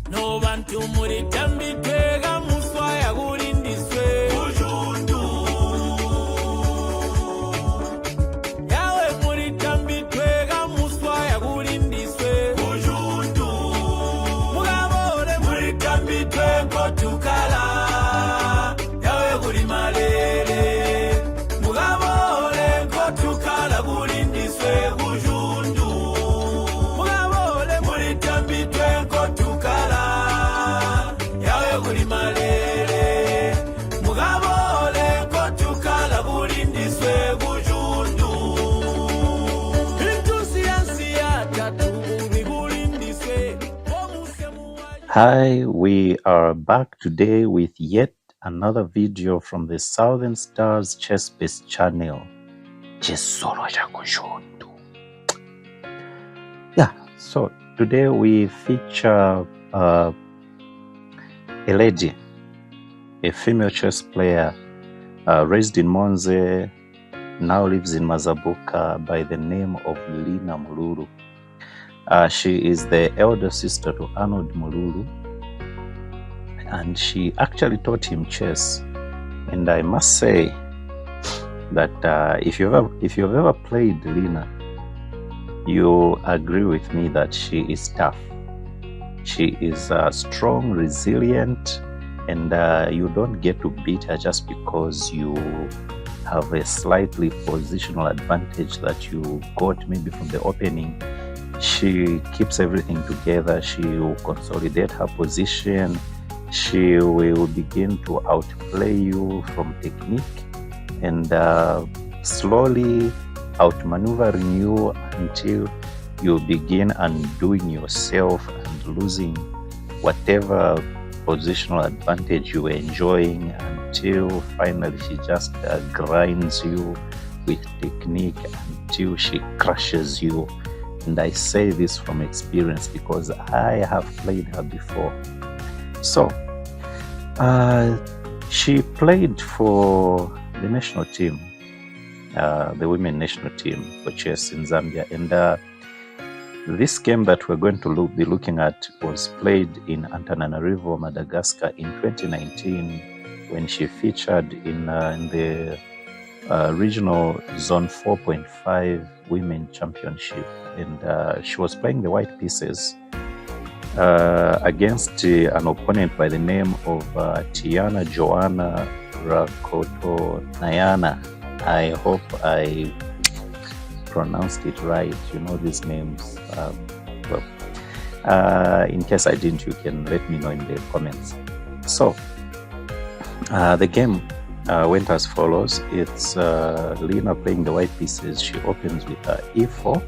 no bantu muri tambitwega muswaya gulindiswe bujundu yawe muri tambitwega muswaya gulindiswe bujundu mugabore muri tambitwengo tukala yawe guli malere mugabore ngo tukala gulindiswe bujundu mugabore muri tambitwengo tukala yawe guli malere mugabore ngo tukala gulindiswe bujundu intusiyansi yatatu bigulindiswe Hi, we are back today with yet another video from the Southern Stars Chess-based channel. Yeah, so today we feature a lady, a female chess player raised in Monze, now lives in Mazabuka by the name of Linah Mululu. She is the elder sister to Arnold Mululu, and she actually taught him chess. And I must say that if you've ever played Linah, you agree with me that she is tough. She is strong, resilient, and you don't get to beat her just because you have a slightly positional advantage that you got maybe from the opening. She keeps everything together. She will consolidate her position. She will begin to outplay you from technique and slowly outmaneuvering you until you begin undoing yourself and losing whatever positional advantage you were enjoying, until finally she just grinds you with technique until she crushes you. And I say this from experience because I have played her before. So she played for the national team, the women national team for chess in Zambia, and this game that we're going to be looking at was played in Antananarivo, Madagascar in 2019 when she featured in the regional zone 4.5 women championship, and she was playing the white pieces against an opponent by the name of Tiana Johanna Rakotoniaina. I hope I pronounced it right. You know these names. In case I didn't, you can let me know in the comments. So the game went as follows. It's Linah playing the white pieces. She opens with e4,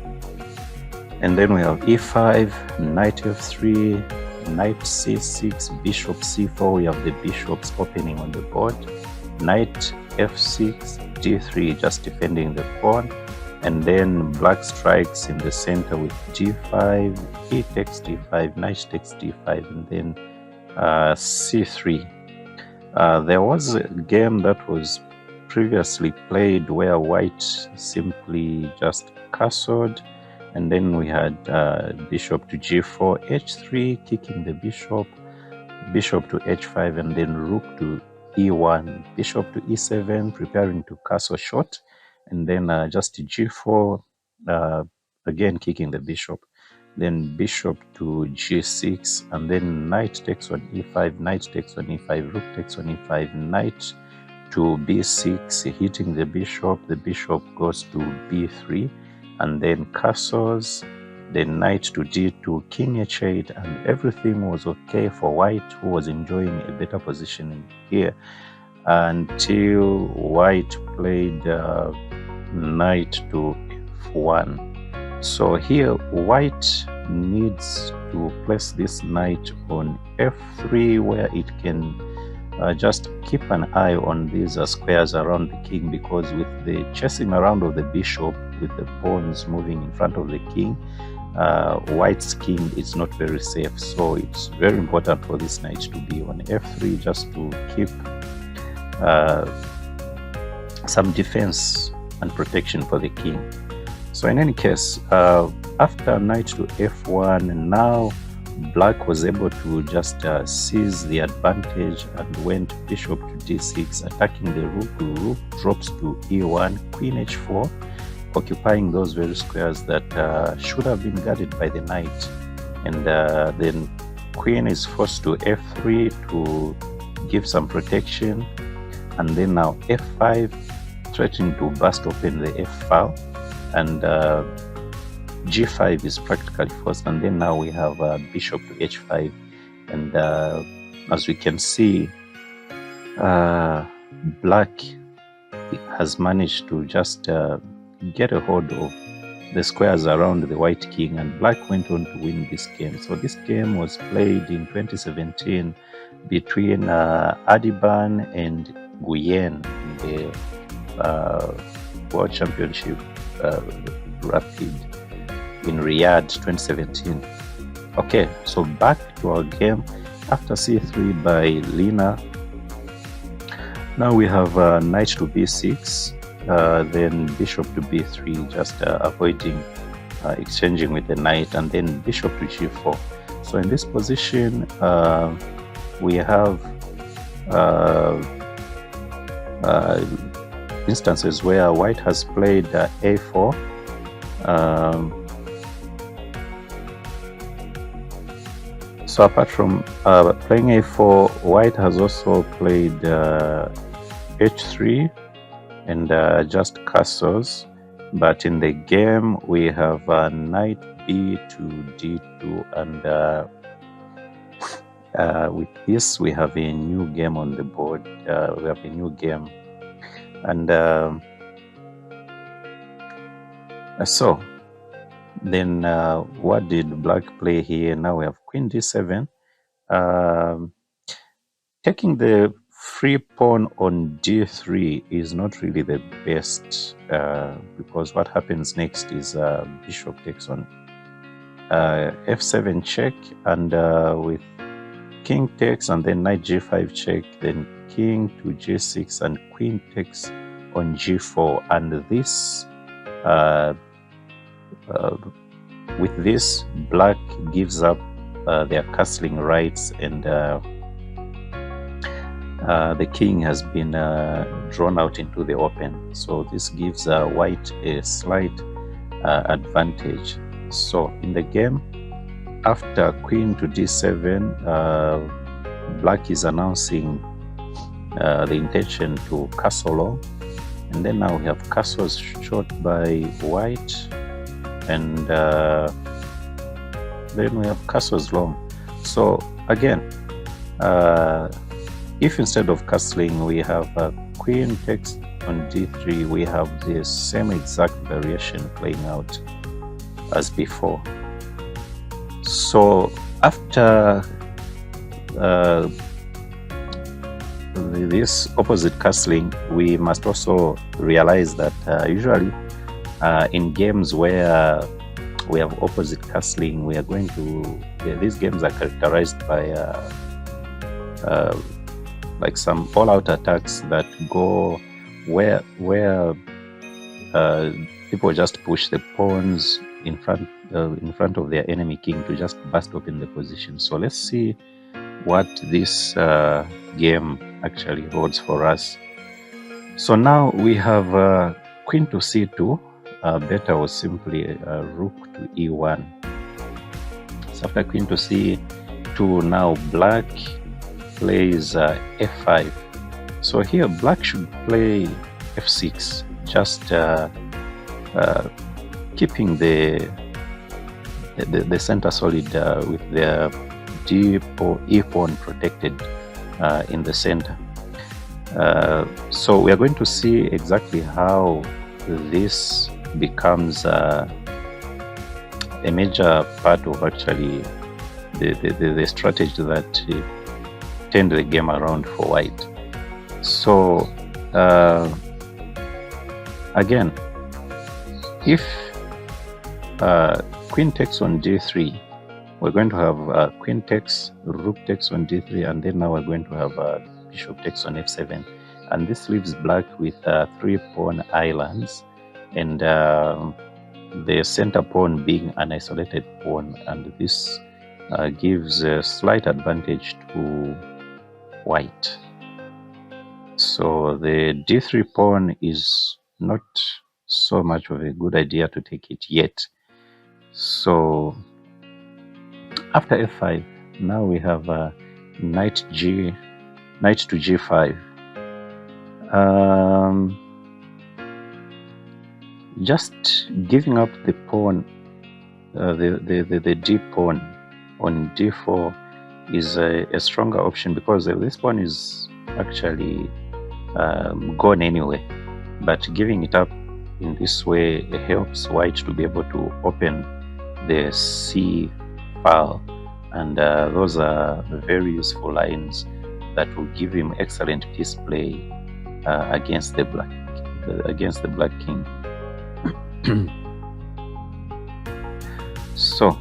and then we have e5, knight f3, knight c6, bishop c4. We have the bishops opening on the board. Knight f6, d3, just defending the pawn, and then black strikes in the center with g5, e takes d5, knight takes d5, and then c3. There was a game that was previously played where white simply just castled, and then we had bishop to g4, h3, kicking the bishop, bishop to h5, and then rook to e1, bishop to e7, preparing to castle short, and then just g4, again kicking the bishop, then bishop to g6, and then knight takes on e5, knight takes on e5, rook takes on e5, knight to b6, hitting the bishop goes to b3, and then castles, then knight to d2, king h8, and everything was okay for white, who was enjoying a better positioning here, until white played knight to f1. So here white needs to place this knight on f3, where it can just keep an eye on these squares around the king, because with the chasing around of the bishop, with the pawns moving in front of the king, white's king is not very safe. So it's very important for this knight to be on f3, just to keep some defense and protection for the king. So in any case, after knight to f1, and now black was able to just seize the advantage and went bishop to d6, attacking the rook. Rook drops to e1, queen h4, occupying those very squares that should have been guarded by the knight. And then queen is forced to f3 to give some protection, and then now f5, threatening to burst open the f file, and g5 is practically forced. And then now we have bishop to h5, and as we can see, black has managed to just get a hold of the squares around the white king, and black went on to win this game. So this game was played in 2017 between Adiban and Guyen in the World Championship Rapid in Riyadh 2017. Okay, so back to our game. After c3 by Linah, now we have knight to b6, then bishop to b3, just avoiding exchanging with the knight, and then bishop to g4. So in this position, we have instances where white has played a4, so apart from playing a4, white has also played h3 and just castles. But in the game we have knight b to d2, and with this we have a new game on the board. We have a new game, and so then what did black play here? Now we have queen d7, taking the free pawn on d3 is not really the best, because what happens next is bishop takes on f7 check, and with king takes, and then knight g5 check, then king to g6, and queen takes on g4. And this with this, black gives up their castling rights, and the king has been drawn out into the open. So this gives white a slight advantage. So in the game, after queen to d7, black is announcing the intention to castle long, and then now we have castles shot by white, and then we have castles long. So again, if instead of castling we have queen takes on d3, we have the same exact variation playing out as before. So after this opposite castling, we must also realize that usually in games where we have opposite castling, we are going to these games are characterized by like some all-out attacks that go where people just push the pawns in front of their enemy king to just burst open the position. So let's see what this game actually holds for us. So now we have queen to c2. Better was simply rook to e1. So after queen to c2, now black plays f5. So here black should play f6, just keeping the center solid with the e pawn protected in the center. So we are going to see exactly how this becomes a major part of actually the strategy that turned the game around for white. So again, if queen takes on d3, we're going to have queen takes, rook takes on d3, and then now we're going to have bishop takes on f7, and this leaves black with 3 pawn islands, and the center pawn being an isolated pawn, and this gives a slight advantage to white. So the d3 pawn is not so much of a good idea to take it yet. So after f5, now we have knight to g5. Just giving up the pawn, the d pawn on d4 is a stronger option, because this pawn is actually gone anyway. But giving it up in this way helps white to be able to open the c file, and those are very useful lines that will give him excellent piece play against the black king. So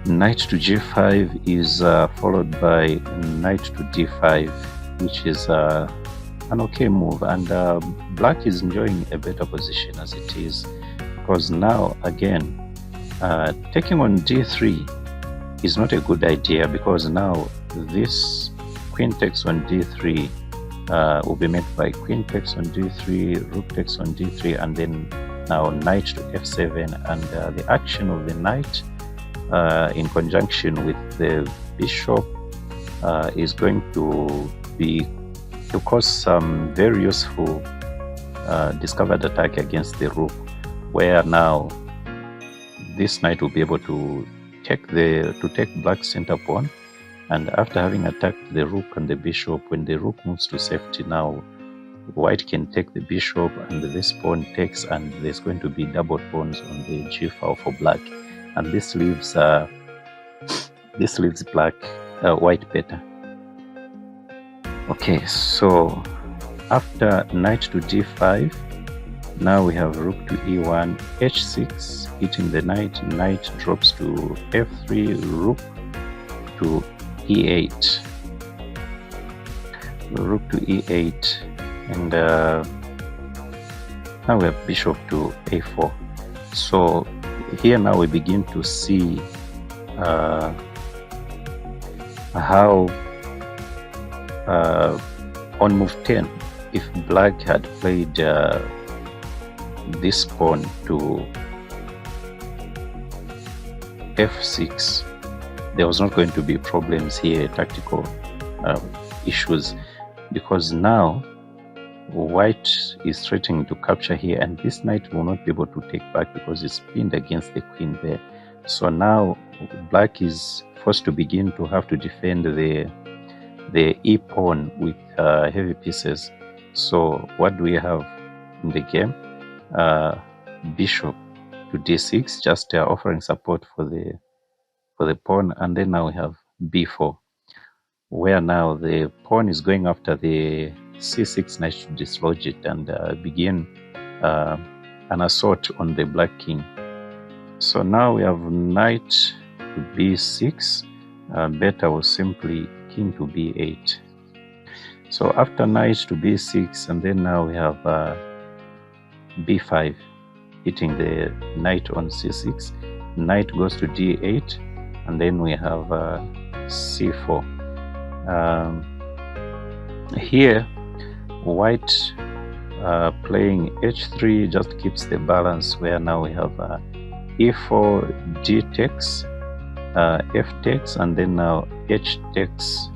knight to g5 is followed by knight to d5, which is an okay move, and black is enjoying a better position as it is, because now again taking on d3 is not a good idea, because now this queen takes on d3 will be met by queen takes on d3, rook takes on d3, and then now knight to f7, and the action of the knight in conjunction with the bishop is going to cause some very useful discovered attack against the rook, where now this knight will be able to take black's center pawn, and after having attacked the rook and the bishop, when the rook moves to safety, now white can take the bishop and this pawn takes, and there's going to be double pawns on the g file for black, and this leaves white better. Okay, so after knight to d5, now we have rook to e1, h6 hitting the knight, knight drops to f3, rook to e8, rook to e8, and now we have bishop to a4. So here now we begin to see how on move 10, if black had played this pawn to f6, there was not going to be problems here, tactical issues, because now white is threatening to capture here, and this knight will not be able to take back because it's pinned against the queen there. So now black is forced to begin to have to defend the e pawn with heavy pieces. So what do we have in the game? Bishop to d6, just offering support for the pawn, and then now we have b4, where now the pawn is going after the c6 knight to dislodge it and begin an assault on the black king. So now we have knight to b6, better was simply king to b8. So after knight to b6, and then now we have b5 hitting the knight on c6, knight goes to d8, and then we have c4. Here white playing h3 just keeps the balance, where now we have e4, d takes, f takes, and then now h takes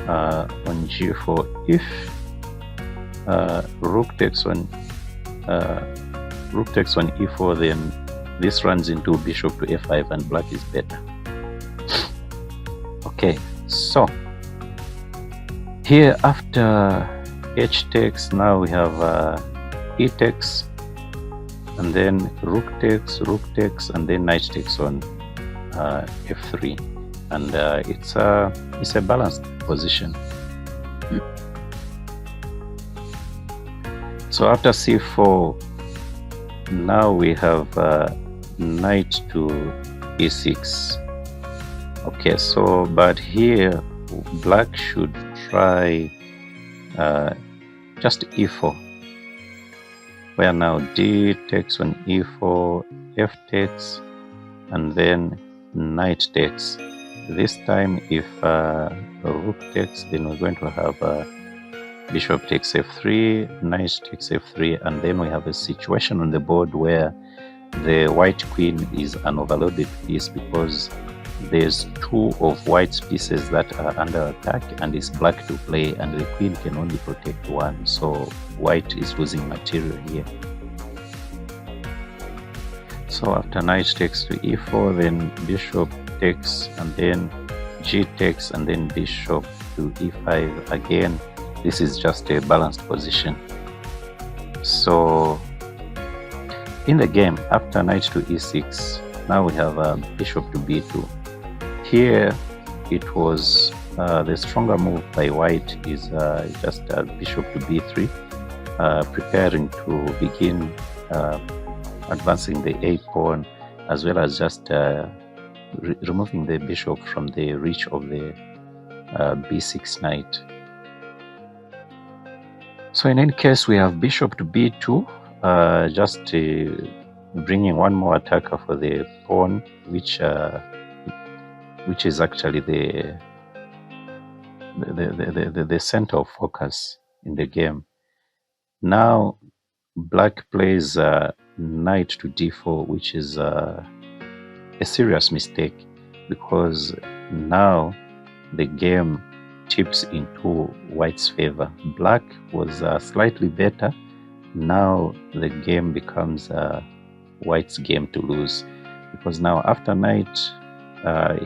on g4. If rook takes on e4, then this runs into bishop to f5 and black is better. Okay, so here after h takes, now we have e takes, and then rook takes, and then knight takes on f3, and it's a balanced position. So after c4, now we have knight to e6. Okay, so but here black should try just e4, where now d takes on e4, f takes, and then knight takes. This time if rook takes, then we're going to have bishop takes f3, knight takes f3, and then we have a situation on the board where the white queen is an overloaded piece because there's two of white's pieces that are under attack and it's black to play, and the queen can only protect one, so white is losing material here. So after knight takes to e4, then bishop takes, and then g takes, and then bishop to e5 again. This is just a balanced position. So in the game, after knight to e6, now we have bishop to b2. Here it was the stronger move by white is just bishop to b3, preparing to begin advancing the a pawn, as well as just removing the bishop from the reach of the b6 knight. So in any case, we have bishop to b2, just bringing one more attacker for the pawn, which is actually the center of focus in the game. Now black plays knight to d4, which is a serious mistake, because now the game tips into white's favor. Black was slightly better. Now the game becomes white's game to lose, because now after knight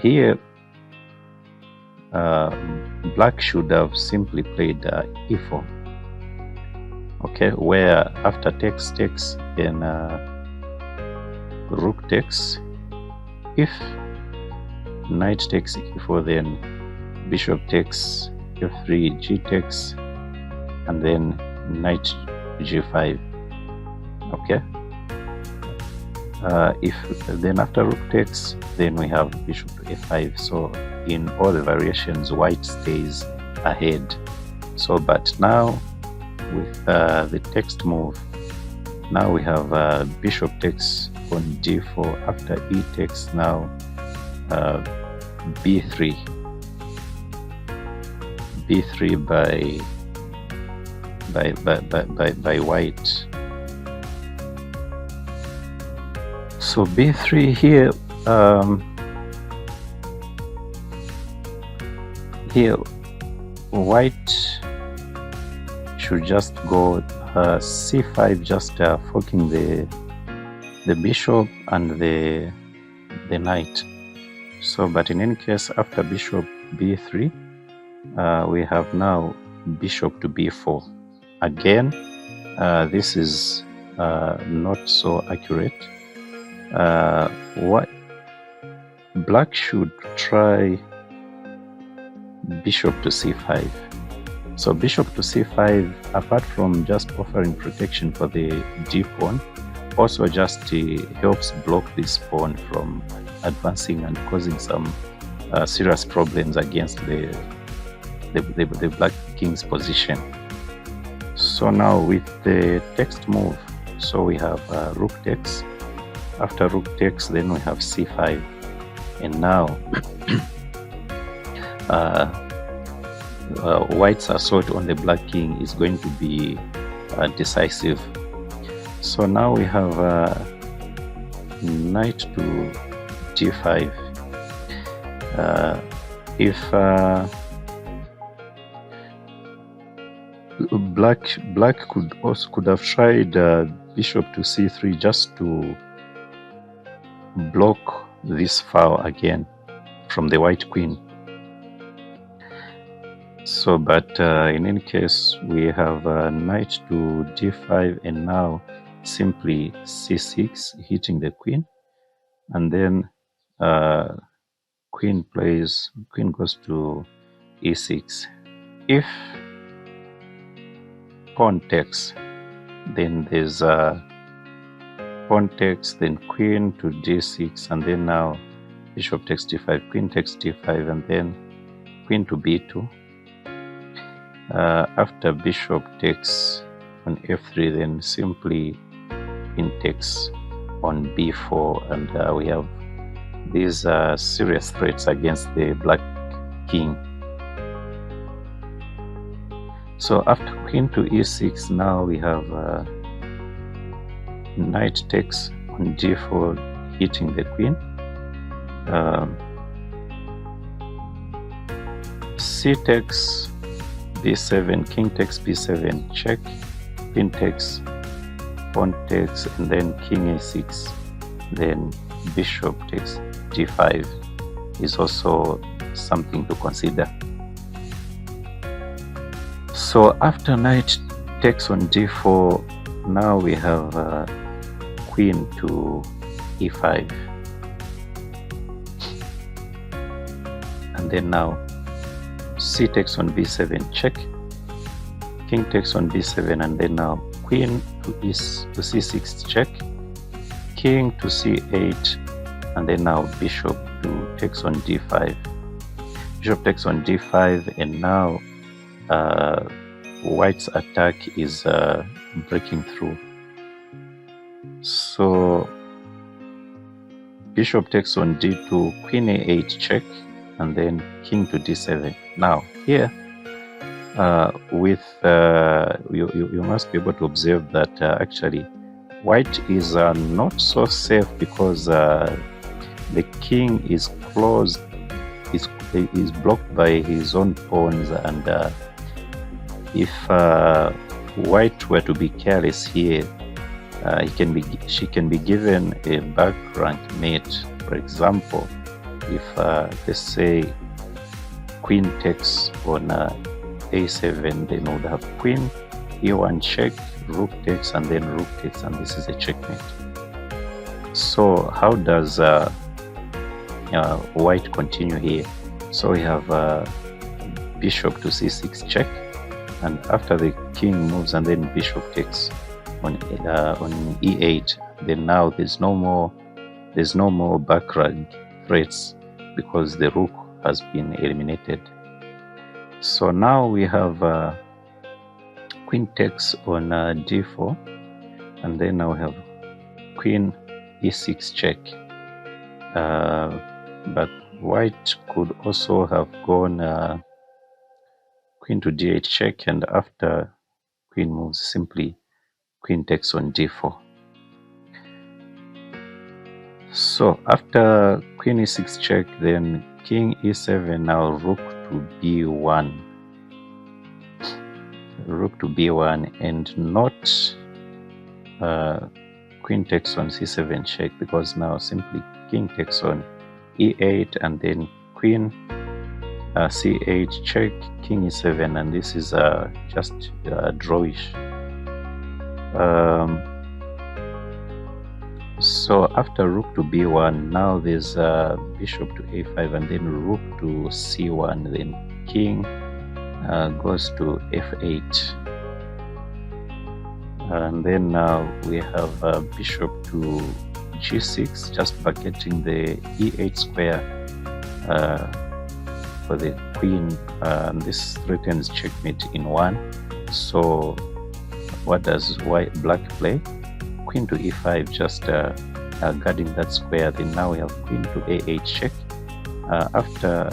here black should have simply played e4, okay, where after takes, then rook takes. If knight takes e4, then bishop takes f3, g takes, and then knight g5, okay. If then after rook takes, then we have bishop to a5. So in all the variations, white stays ahead. So but now with the text move, now we have bishop takes on d4. After e takes, now b3 by white. So b3 here, here white should just go c5, just forking the bishop and the knight. So but in any case, after bishop b3, we have now bishop to b4 again. This is not so accurate. What black should try bishop to c5. So bishop to c5, apart from just offering protection for the d pawn, also just helps block this pawn from advancing and causing some serious problems against the black king's position. So now with the text move, so we have rook takes. After rook takes, then we have c5, and now white's assault on the black king is going to be decisive. So now we have knight to d5. If black could have tried bishop to c3 just to block this foul again from the white queen. So but in any case, we have knight to d5, and now simply c6, hitting the queen, and then queen goes to e6. If pawn takes, then there's pawn takes, then queen to d6, and then now bishop takes d5, queen takes d5, and then queen to b2. After bishop takes on f3, then simply queen takes on b4, and we have these serious threats against the black king. So after queen to e6, now we have knight takes on d4, hitting the queen. C takes b7, king takes b7, check, queen takes, pawn takes, and then king a6, then bishop takes d5 is also something to consider. So after knight takes on d4, now we have queen to e5, and then now c takes on b7, check, king takes on b7, and then now queen to c6, check, king to c8, and then now bishop takes on d5. Bishop takes on d5, and now white's attack is breaking through. So bishop takes on d2, queen a8, check, and then king to d7. Now here you must be able to observe that actually white is not so safe, because the king is closed, is blocked by his own pawns, and if white were to be careless here, she can be given a back rank mate. For example, if let's say queen takes on a7, then would have queen e1 check, rook takes, and then rook takes, and this is a checkmate. So how does white continue here? So we have bishop to c6, check, and after the king moves, and then bishop takes on e8, then now there's no more back rank threats because the rook has been eliminated. So now we have queen takes on d4, and then now we have queen e6 check, but white could also have gone queen to d8 check, and after queen moves, simply queen takes on d4. So after queen e6 check, then king e7, now rook to b1, and not queen takes on c7 check, because now simply king takes on e8, and then queen c8 check, king e7, and this is just drawish. So after rook to b1, now there's bishop to a5, and then rook to c1, then king goes to f8, and then now we have bishop to g6, just vacating the e8 square for the queen. This threatens checkmate in one. So what does black play? Queen to e5, just guarding that square. Then now we have queen to a8 check. After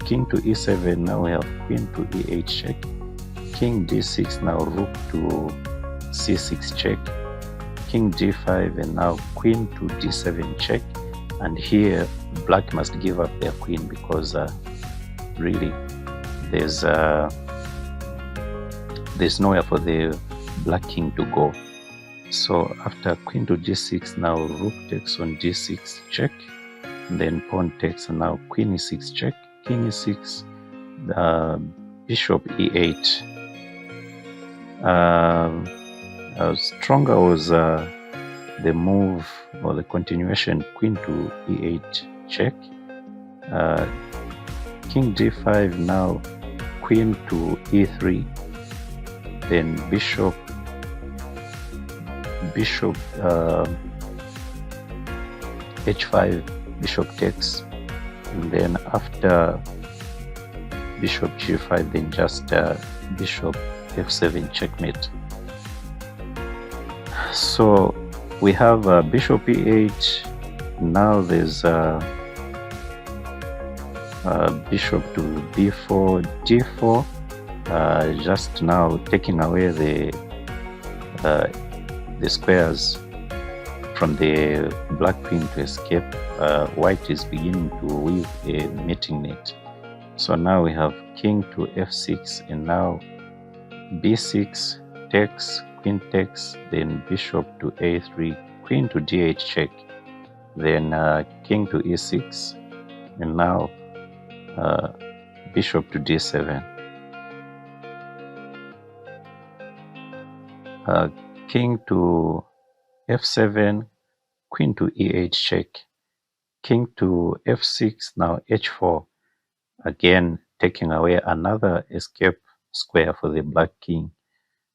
king to e7, now we have queen to e8 check, king d6, now rook to c6 check, king d5, and now queen to d7 check. And here black must give up their queen, because really there's nowhere for the black king to go. So after queen to g6, now rook takes on d6 check, and then pawn takes, and now queen e6 check, king e6, bishop e8. Stronger was the move or the continuation, queen to e8 check, king d5, now queen to e3, then bishop h5, bishop takes, and then after bishop g5, then just bishop f7 checkmate. So we have bishop e8, Now there's bishop to b4, d4, just now taking away the squares from the black queen to escape. White is beginning to weave a mating net. So now we have king to f6, and now b6 takes, queen takes, then bishop to a3, queen to d8 check, then king to e6, and now bishop to d7, king to f7, queen to e8 check, king to f6, now h4, again taking away another escape square for the black king.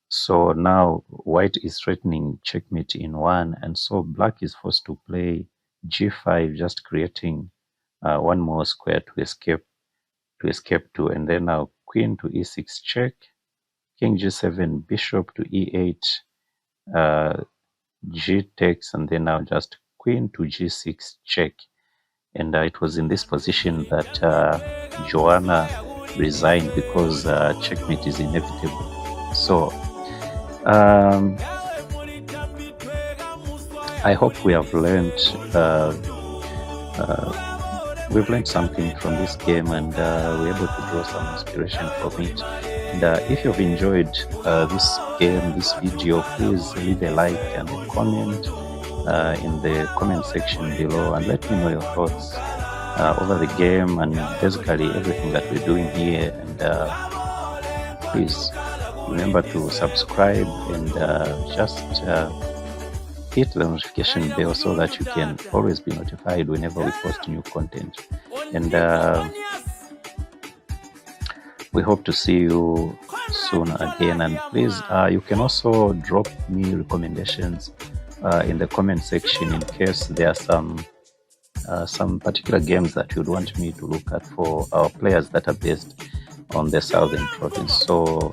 So now white is threatening checkmate in one, and so black is forced to play g5, just creating one more square to escape to, and then now queen to e6 check, king g7, bishop to e8, g takes, and then now just queen to g6 check. And it was in this position that Johanna resigned, because checkmate is inevitable. So I hope we have learned we've learned something from this game, and we're able to draw some inspiration from it. And if you've enjoyed this game, this video, please leave a like and a comment in the comment section below, and let me know your thoughts over the game and basically everything that we're doing here. And please remember to subscribe and just hit the notification bell so that you can always be notified whenever we post new content. And we hope to see you soon again. And please, you can also drop me recommendations in the comment section, in case there are some particular games that you'd want me to look at for our players that are based on the southern province. So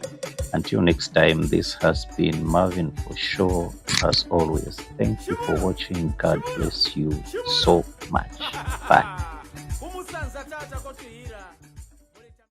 until next time, this has been Marvin for sure, as always. Thank you for watching. God bless you so much. Bye.